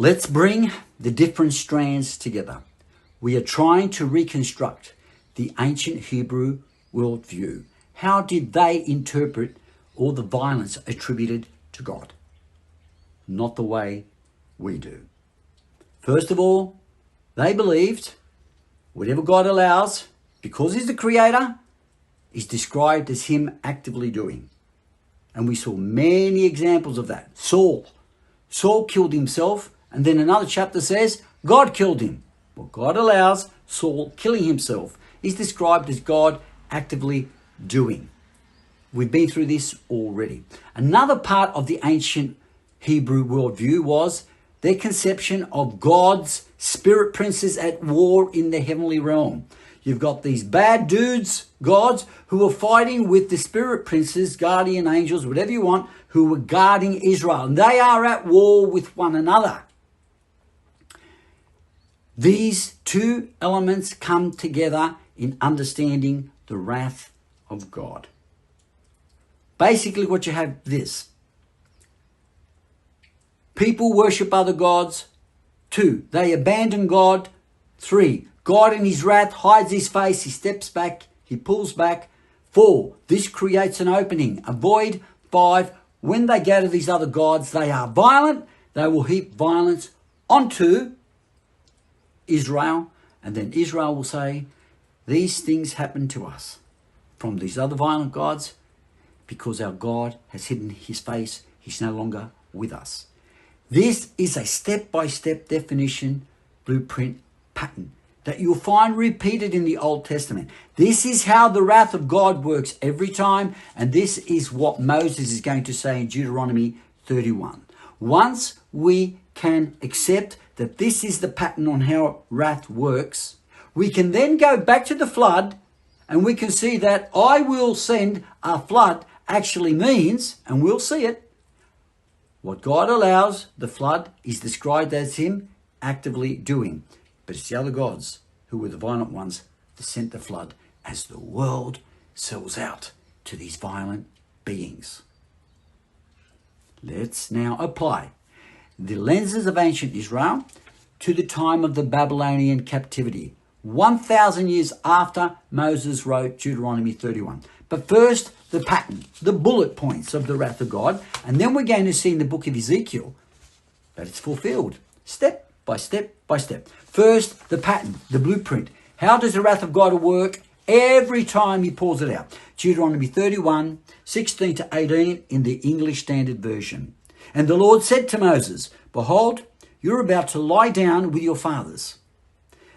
Let's bring the different strands together. We are trying to reconstruct the ancient Hebrew worldview. How did they interpret all the violence attributed to God? Not the way we do. First of all, they believed whatever God allows, because he's the creator, is described as him actively doing. And we saw many examples of that. Saul killed himself, and then another chapter says God killed him. Well, God allows Saul killing himself is described as God actively doing. We've been through this already. Another part of the ancient Hebrew worldview was their conception of God's spirit princes at war in the heavenly realm. You've got these bad dudes, gods, who are fighting with the spirit princes, guardian angels, whatever you want, who were guarding Israel. And they are at war with one another. These two elements come together in understanding the wrath of God. Basically what you have this. People worship other gods. 2, they abandon God. 3, God in his wrath hides his face. He steps back. He pulls back. 4, this creates an opening, a void. 5, when they go to these other gods, they are violent. They will heap violence onto Israel. And then Israel will say, these things happen to us from these other violent gods because our God has hidden his face. He's no longer with us. This is a step-by-step definition, blueprint, pattern that you'll find repeated in the Old Testament. This is how the wrath of God works every time, and this is what Moses is going to say in Deuteronomy 31. Once we can accept that this is the pattern on how wrath works, we can then go back to the flood and we can see that I will send a flood actually means, and we'll see it, what God allows, the flood, is described as him actively doing. But it's the other gods who were the violent ones that sent the flood as the world sells out to these violent beings. Let's now apply the lenses of ancient Israel to the time of the Babylonian captivity, 1,000 years after Moses wrote Deuteronomy 31. But first, the pattern, the bullet points of the wrath of God. And then we're going to see in the book of Ezekiel that it's fulfilled step by step by step. First, the pattern, the blueprint. How does the wrath of God work every time he pours it out? Deuteronomy 31, 16 to 18 in the English Standard Version. And the Lord said to Moses, behold, you're about to lie down with your fathers.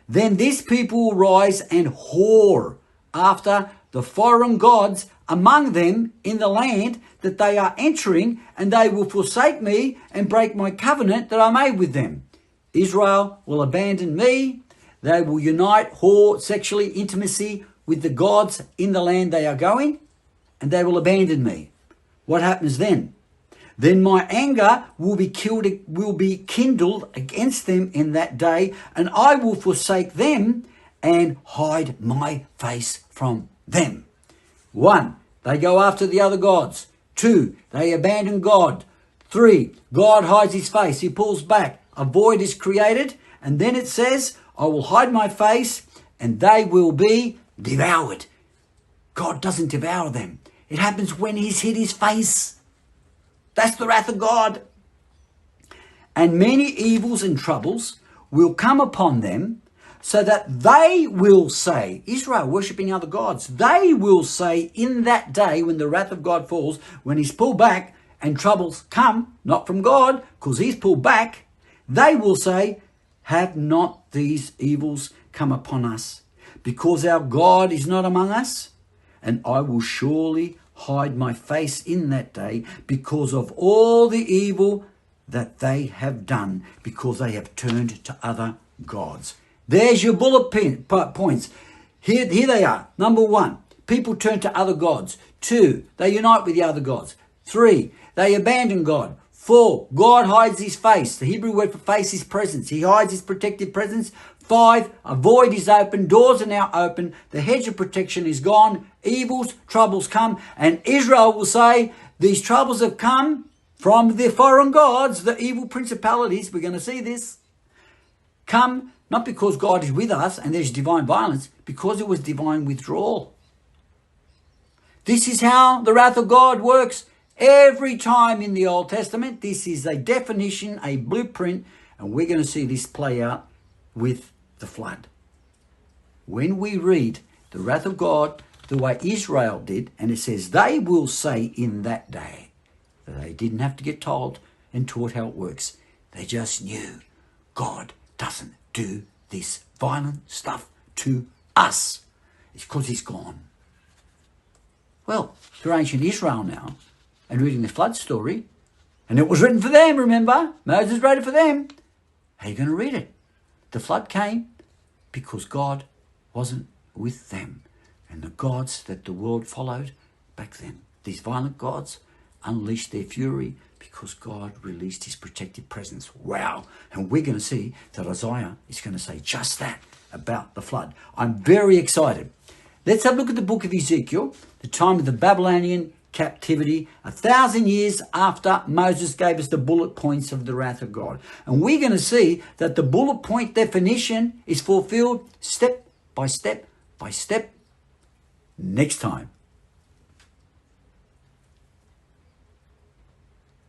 Then this people will rise and whore after the foreign gods among them in the land that they are entering, and they will forsake me and break my covenant that I made with them. Israel will abandon me. They will unite, whore, sexually, intimacy with the gods in the land they are going, and they will abandon me. What happens then? Then my anger will be kindled against them in that day, and I will forsake them and hide my face from them. 1, they go after the other gods. 2, they abandon God. 3, God hides his face. He pulls back. A void is created. And then it says, I will hide my face and they will be devoured. God doesn't devour them. It happens when he's hid his face. That's the wrath of God. And many evils and troubles will come upon them, so that they will say, Israel worshipping other gods, they will say in that day when the wrath of God falls, when he's pulled back and troubles come, not from God, because he's pulled back, they will say, have not these evils come upon us, because our God is not among us? And I will surely hide my face in that day because of all the evil that they have done, because they have turned to other gods. There's your bullet points. Here they are. Number 1, people turn to other gods. 2, they unite with the other gods. 3, they abandon God. 4, God hides his face. The Hebrew word for face is presence. He hides his protective presence. 5, a void is open. Doors are now open. The hedge of protection is gone. Evils, troubles come. And Israel will say, these troubles have come from the foreign gods, the evil principalities, we're going to see this, come not because God is with us and there's divine violence, because it was divine withdrawal. This is how the wrath of God works every time in the Old Testament. This is a definition, a blueprint, and we're going to see this play out with the flood. When we read the wrath of God the way Israel did, and it says they will say in that day, that they didn't have to get told and taught how it works. They just knew God doesn't do this violent stuff to us. It's because he's gone. Well, through ancient Israel now, and reading the flood story, and it was written for them, remember? Moses wrote it for them. How are you going to read it? The flood came because God wasn't with them. And the gods that the world followed back then, these violent gods, unleashed their fury because God released his protective presence. Wow. And we're going to see that Isaiah is going to say just that about the flood. I'm very excited. Let's have a look at the book of Ezekiel, the time of the Babylonian captivity, 1,000 years after Moses gave us the bullet points of the wrath of God. And we're going to see that the bullet point definition is fulfilled step by step by step next time.